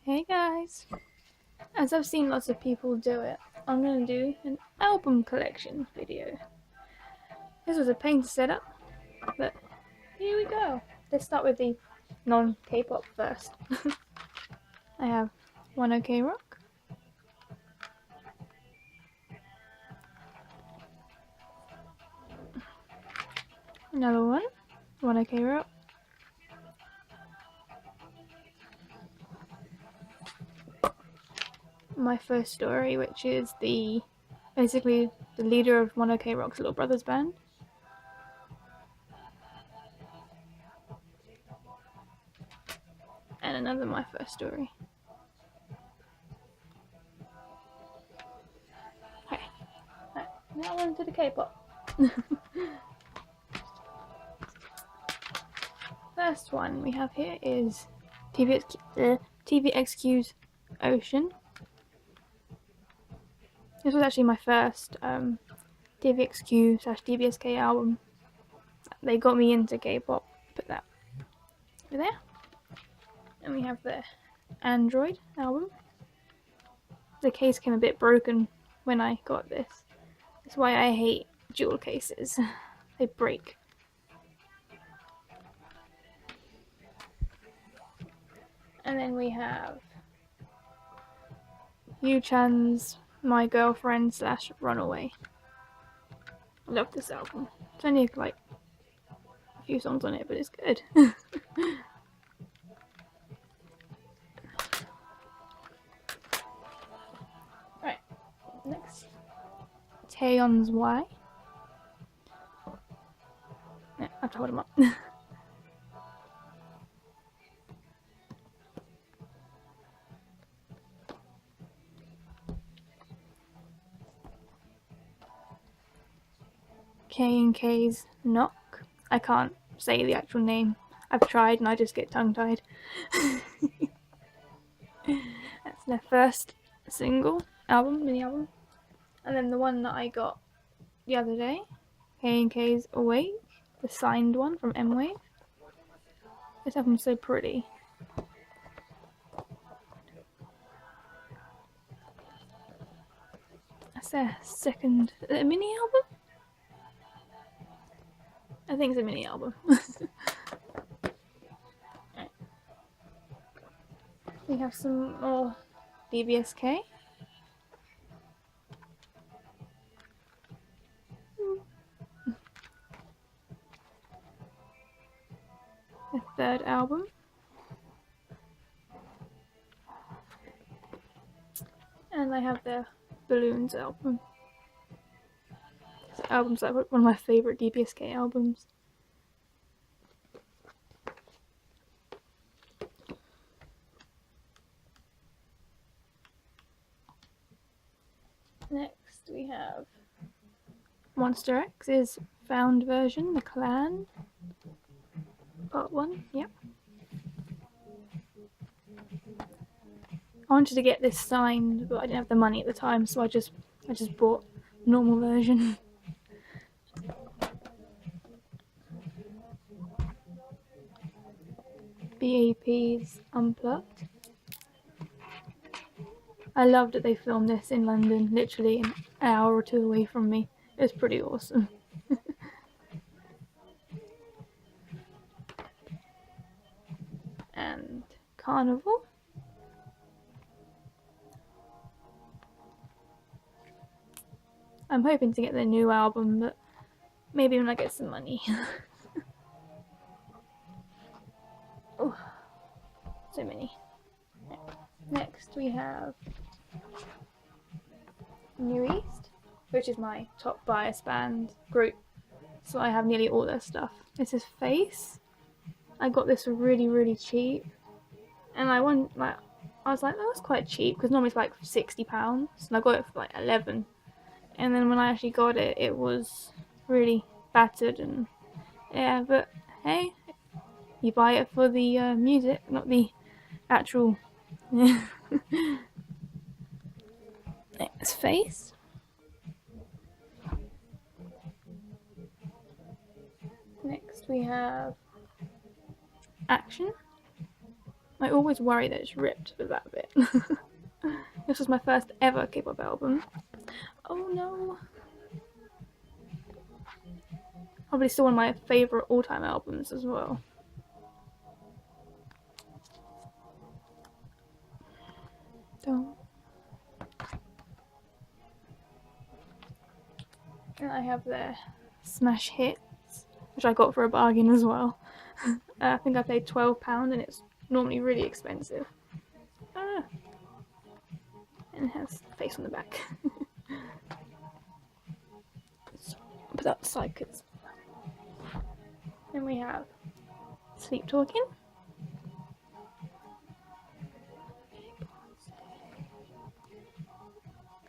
Hey guys! As I've seen lots of people do it, I'm going to do an album collection video. This was a pain to set up, but here we go. Let's start with the non-K-pop first. I have One OK Rock, another One OK Rock, My First Story, which is basically the leader of One OK Rock's little brother's band. And another My First Story. Okay, now on to the K-pop. First one we have here is TVXQ's Ocean. This was actually my first TVXQ/DBSK album. They got me into K-pop. Put that over there. And we have the Android album. The case came a bit broken when I got this. That's why I hate jewel cases. They break. And then we have Yu-chan's My Girlfriend/Runaway. I love this album. It's only like a few songs on it, but it's good. Right, next. Taeyeon's Y. Yeah, I have to hold him up. K&K's Knock. I can't say the actual name. I've tried and I just get tongue-tied. That's their first single mini album. And then the one that I got the other day, K&K's Awake, the signed one from M-Wave. This album's so pretty. That's their second mini album? I think it's a mini album. Right. We have some more DBSK. The third album. And I have their Balloons album. This album's like one of my favourite DBSK albums. Next we have Monster X's Found version, The Clan. Part 1, yep. I wanted to get this signed, but I didn't have the money at the time, so I just bought the normal version. B.A.P's Unplugged. I loved that they filmed this in London, literally an hour or two away from me. It was pretty awesome. And Carnival. I'm hoping to get their new album, but maybe when I get some money. Oh, so many. Next we have New East, which is my top bias band group, so I have nearly all their stuff. This is Face. I got this for really cheap, and I was like, that was quite cheap because normally it's like £60, and I got it for like 11. And then when I actually got it, it was really battered, and yeah, but hey, you buy it for the music, not the actual. Next, Face. Next we have Action. I always worry that it's ripped with that bit. This was my first ever K-pop album. Oh no. Probably still one of my favourite all-time albums as well. Don't. And I have their smash hits, which I got for a bargain as well. I think I paid £12 and it's normally really expensive. And it has a face on the back. So, put that aside because. Then we have Sleep Talking.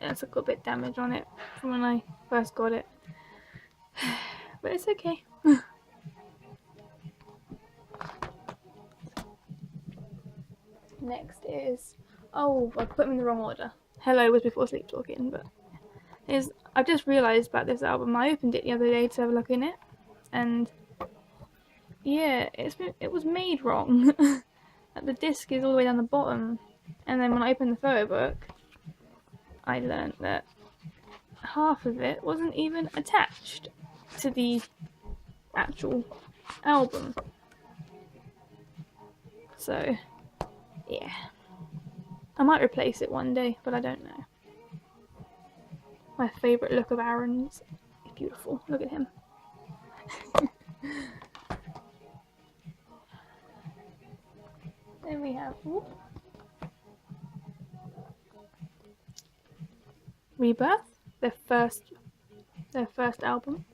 Yeah, it's got a bit of damage on it from when I first got it. But it's okay. Next is, oh, I put them in the wrong order. Hello was before Sleep Talking, but I've just realised about this album. I opened it the other day to have a look in it, and yeah, it was made wrong. The disc is all the way down the bottom, and then when I opened the photo book, I learned that half of it wasn't even attached to the actual album. So, yeah. I might replace it one day, but I don't know. My favourite look of Aaron's is beautiful. Look at him. Then we have Rebirth, their first album.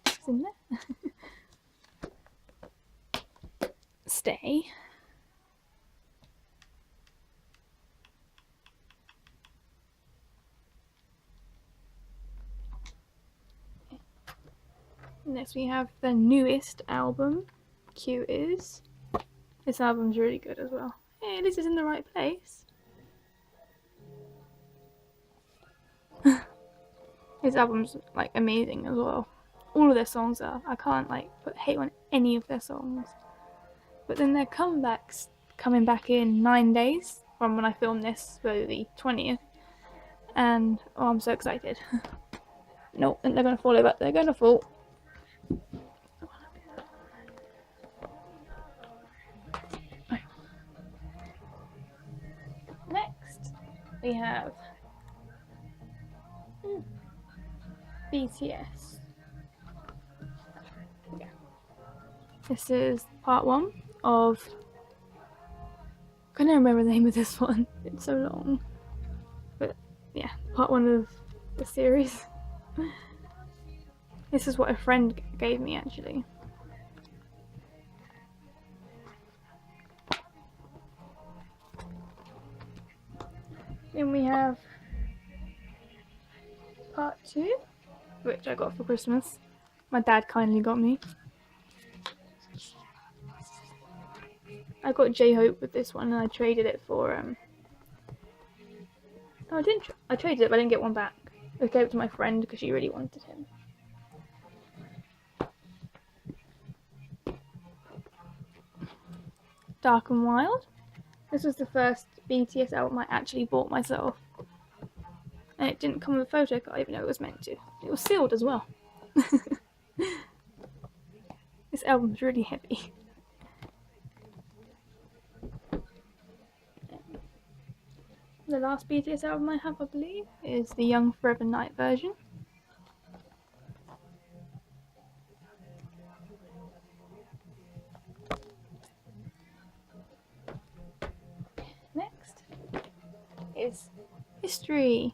It's in there. Stay. Next we have the newest album, Q Is. This album's really good as well. Hey, at least it's in the right place. This album's like amazing as well. All of their songs are. I can't like put hate on any of their songs. But then their comebacks coming back in 9 days from when I filmed this for the 20th. And oh, I'm so excited. No, and they're gonna fall over. They're gonna fall. Next, we have BTS. Yeah. This is part 1 of. I can't remember the name of this one. It's so long. But yeah, part 1 of the series. This is what a friend gave me actually. Then we have part 2, which I got for Christmas. My dad kindly got me. I got J-Hope with this one and I traded it for oh, I didn't. I traded it, but I didn't get one back. I gave it to my friend because she really wanted him. Dark and Wild. This was the first BTS album I actually bought myself. And it didn't come with a photo card even though it was meant to. It was sealed as well. This album's really heavy. The last BTS album I have, I believe, is the Young Forever Night version. Next is History.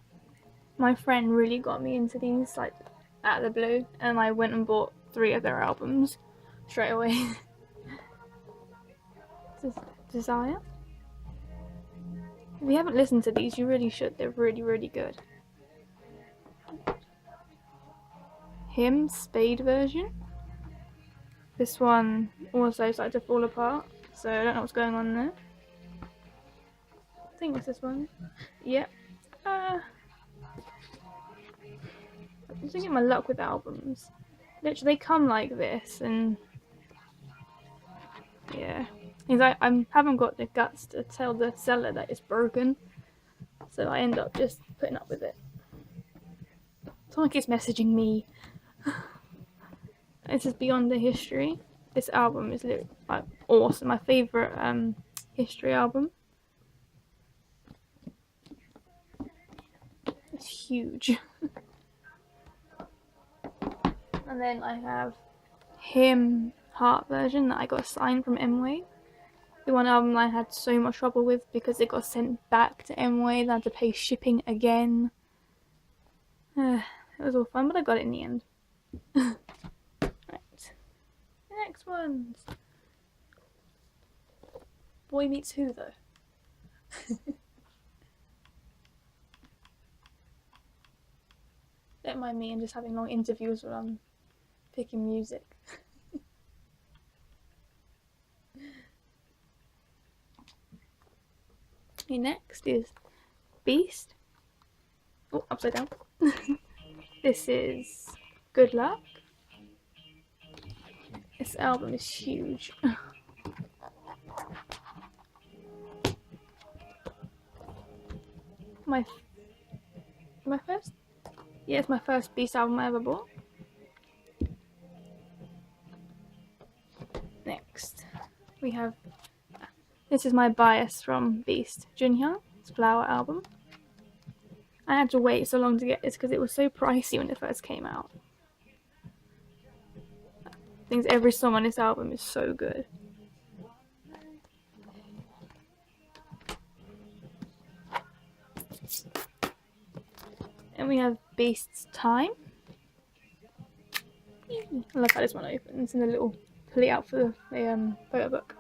My friend really got me into these like out of the blue, and I went and bought 3 of their albums straight away. This is Desire. If you haven't listened to these, you really should. They're really, really good. Him, Spade version. This one also started to fall apart, so I don't know what's going on there. I think it's this one. Yep. I'm just getting my luck with albums. Literally, they come like this, and yeah. Because I haven't got the guts to tell the seller that it's broken, so I end up just putting up with it. Someone keeps messaging me. This is Beyond the History. This album is literally like, awesome. My favourite history album. It's huge. And then I have Him Heart version that I got signed from M-Wave. The one album I had so much trouble with because it got sent back to M-Wave. I had to pay shipping again. It was all fun, but I got it in the end. Right. Next ones. Boy Meets Who, though. Don't mind me, I'm just having long interviews while I'm picking music. Okay, next is Beast. Oh, upside down. This is Good Luck. This album is huge. my first? Yeah, it's my first Beast album I ever bought. Next, we have, this is my bias from Beast, Junhyun's Flower album. I had to wait so long to get this because it was so pricey when it first came out. I think every song on this album is so good. And we have Beast's Time. I love how this one opens and the little pulley out for the photo book.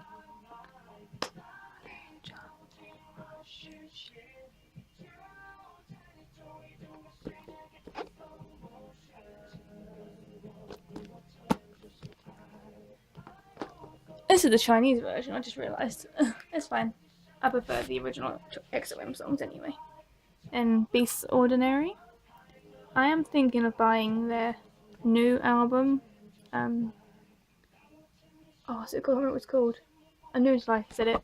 This is the Chinese version, I just realised. It's fine. I prefer the original XOM songs anyway. And Beast's Ordinary. I am thinking of buying their new album. What's it called? I remember what it's called. A News Life said it.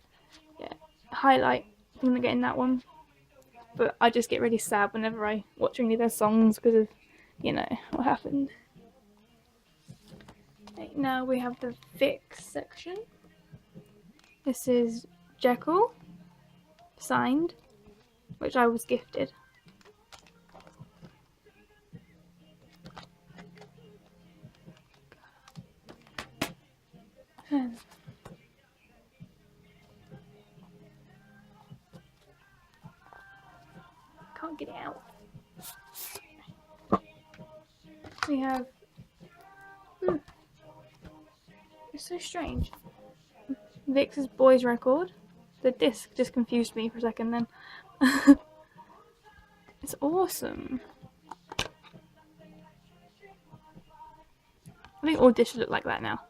Yeah. Highlight. I'm not getting that one. But I just get really sad whenever I watch any of their songs because of, you know, what happened. Okay, now we have the Vix section. This is Jekyll, signed, which I was gifted. Can't get it out. We have. It's so strange. Vix's Boys record. The disc just confused me for a second then. It's awesome. I think all dishes look like that now.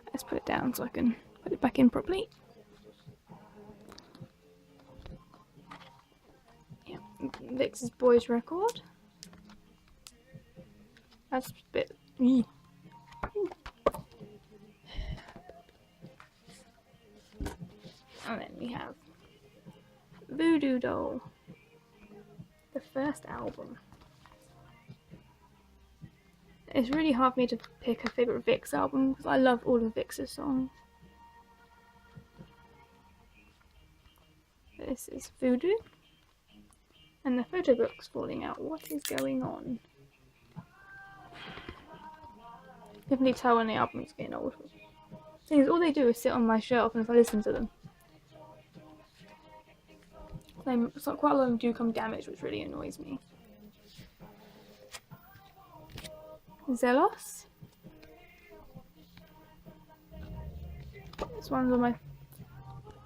Let's put it down so I can put it back in properly. Yeah, Vix's Boys record. That's a bit. And then we have Voodoo Doll, the first album. It's really hard for me to pick a favourite Vix album because I love all of Vix's songs. This is Voodoo. And the photo book's falling out. What is going on? Definitely tell when the album's getting old. Thing is, all they do is sit on my shelf and if I listen to them. So quite a lot of them do come damaged, which really annoys me. Zelos. It's one of my.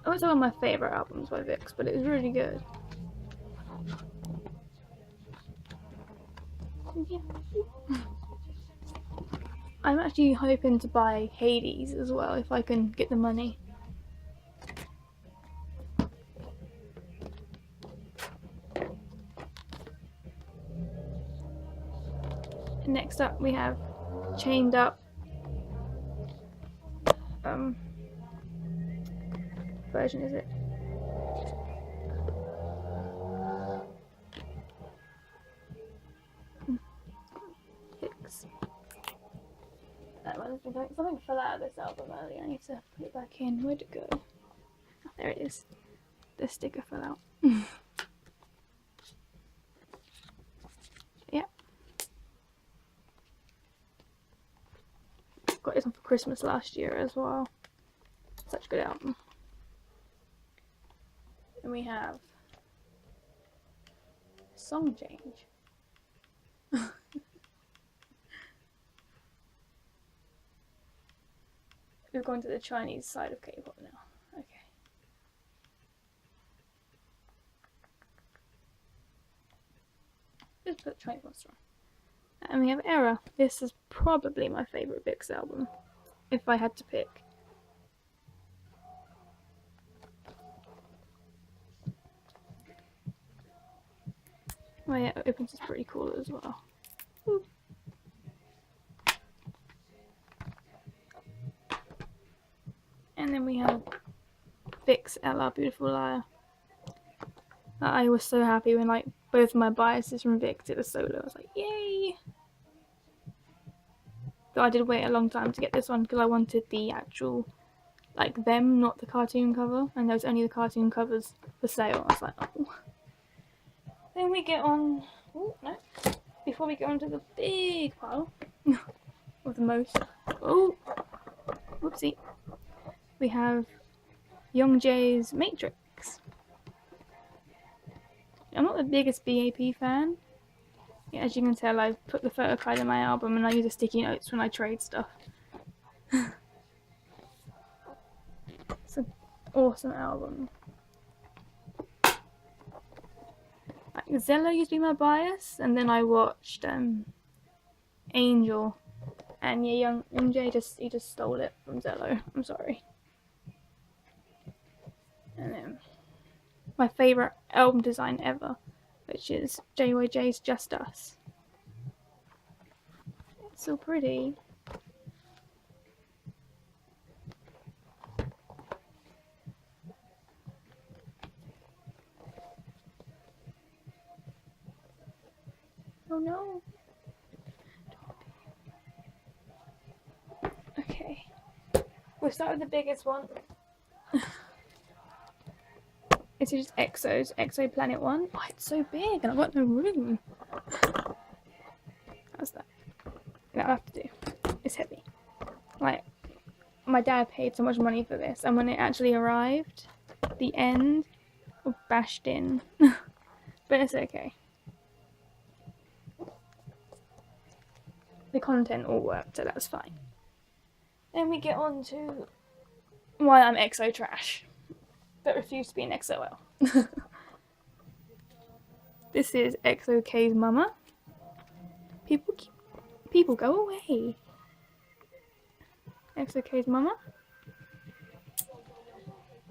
It's one of my favourite albums by Vix, but it was really good. Yeah. I'm actually hoping to buy Hades as well if I can get the money. Next up we have Chained Up. Version is it? Hicks. Something fell out of this album earlier. I need to put it back in. Where'd it go? Oh, there it is. The sticker fell out. Yeah. Got this one for Christmas last year as well. Such a good album. And we have Song Change. We're going to the Chinese side of K-pop now. Okay. Just put Chinese monster on. And we have Error. This is probably my favourite Vix album, if I had to pick. Oh yeah, it opens is pretty cool as well. Ooh. And then we have Vix Ella Beautiful Liar. I was so happy when like both of my biases from Vix did a solo. I was like, yay! But I did wait a long time to get this one because I wanted the actual, like them, not the cartoon cover. And there was only the cartoon covers for sale. I was like, oh. Then we get on, oh no, before we get on to the big pile, or the most, oh, whoopsie. We have Youngjae's Matrix. I'm not the biggest B.A.P fan. Yeah, as you can tell, I put the photo card in my album and I use a sticky notes when I trade stuff. It's an awesome album. Like, Zello used to be my bias, and then I watched Angel, and yeah, Youngjae just stole it from Zello. I'm sorry. And then my favourite album design ever, which is JYJ's Just Us. It's so pretty. Oh no. Okay. We'll start with the biggest one. This is EXO's Exoplanet 1. Oh, it's so big and I've got no room. How's that? That'll have to do. It's heavy. Like, my dad paid so much money for this, and when it actually arrived, the end was bashed in. But it's okay. The content all worked, so that's fine. Then we get on to why I'm EXO trash, but refuse to be an XOL. This is EXO-K's Mama. People go away. EXO-K's Mama.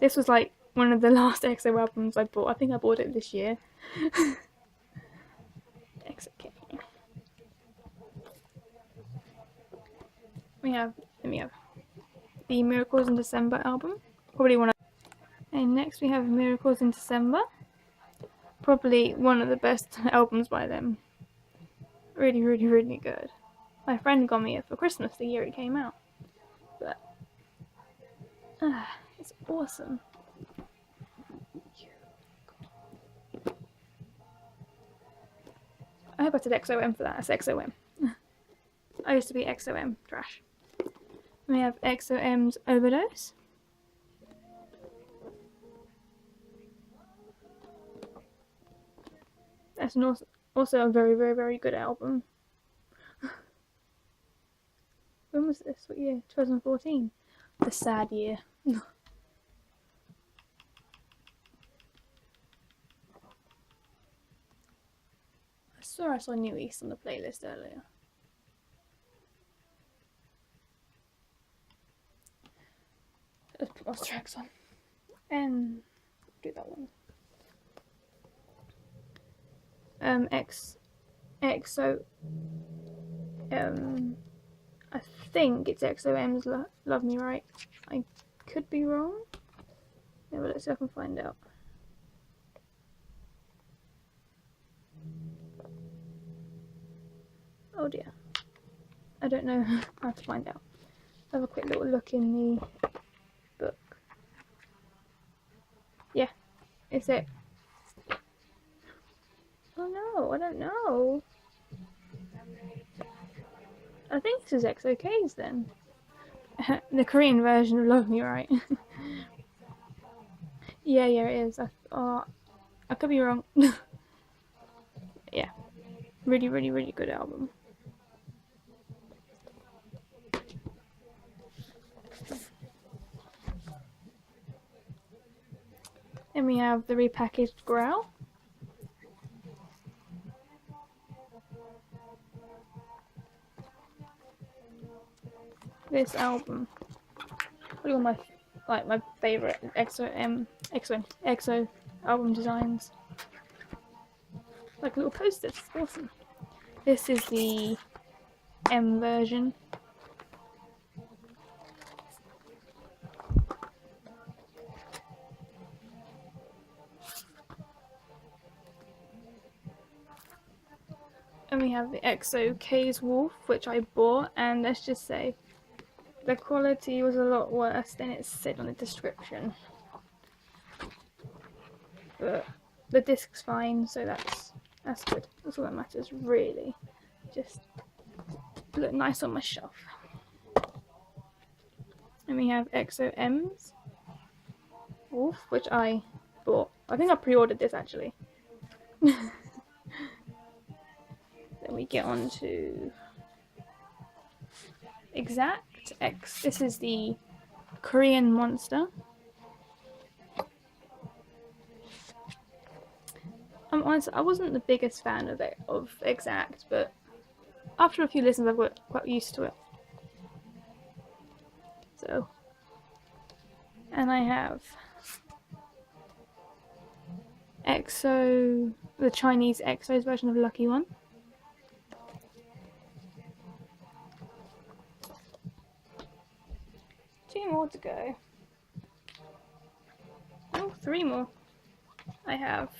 This was like one of the last EXO albums I bought. I think I bought it this year. EXO-K. We have the Miracles in December album. Probably one of. And next we have Miracles in December. Probably one of the best albums by them. Really, really, really good. My friend got me it for Christmas the year it came out. But it's awesome. I hope I said XOM for that. That's XOM. I used to be XOM trash. We have XOM's Overdose. That's also a very, very, very good album. When was this? What year? 2014. The sad year. I swear I saw New East on the playlist earlier. Let's put those tracks on. And do that one. EXO I think it's XOM's Love Me Right. I could be wrong. Yeah, but let's see if I can find out. Oh dear. I don't know how to find out. Have a quick little look in the book. Yeah, it's it. Oh no, I don't know. I think this is XOK's then. The Korean version of Love Me Right. Yeah, it is. I could be wrong. Yeah, really good album. Then we have the repackaged Growl. This album, probably one of my favorite EXO album designs. Like a little poster, it's awesome. This is the M version. And we have the EXO K's Wolf, which I bought, and let's just say the quality was a lot worse than it said on the description. But the disc's fine, so that's good. That's all that matters, really. Just look nice on my shelf. And we have EXO M's Wolf, which I bought. I think I pre-ordered this actually. Then we get on to Exact X. This is the Korean monster. I'm honest, I wasn't the biggest fan of Exact, but after a few listens I've got quite used to it. So, and I have EXO, the Chinese EXO's version of Lucky One. Two more to go. Oh, three more. I have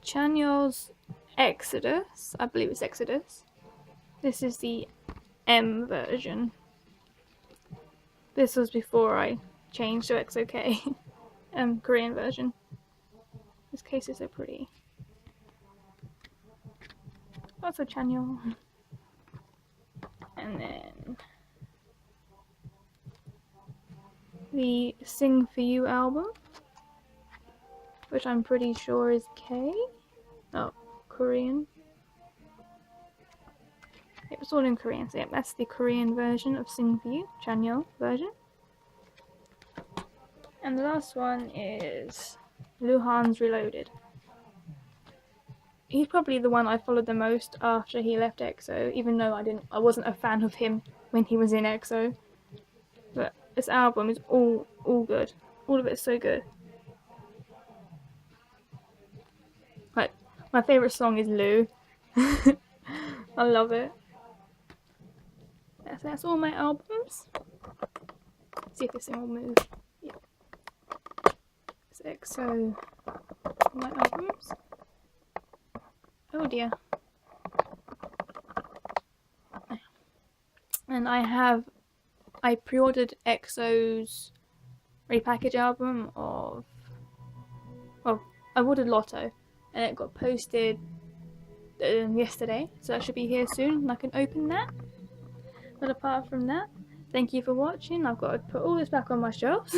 Chanyeol's Exodus. I believe it's Exodus. This is the M version. This was before I changed to XOK. Korean version. This case is so pretty. Also Chanyeol. And then the Sing For You album, which I'm pretty sure is K. Oh, Korean. It was all in Korean, so yeah, that's the Korean version of Sing For You, Chanyeol version. And the last one is Luhan's Reloaded. He's probably the one I followed the most after he left EXO, even though I wasn't a fan of him when he was in EXO. But this album is all good. All of it is so good. Like, my favourite song is Lu. I love it. That's all my albums. Let's see if this thing will move. Yeah. It's EXO. My albums. Oh dear. And I pre-ordered EXO's repackaged album of, well, I ordered Lotto and it got posted yesterday, so that should be here soon and I can open that. But apart from that, thank you for watching. I've got to put all this back on my shelves,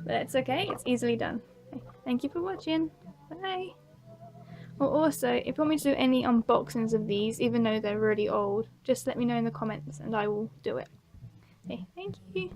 but it's okay, it's easily done. Okay, thank you for watching. Bye. Well, also, if you want me to do any unboxings of these, even though they're really old, just let me know in the comments and I will do it. Okay, thank you.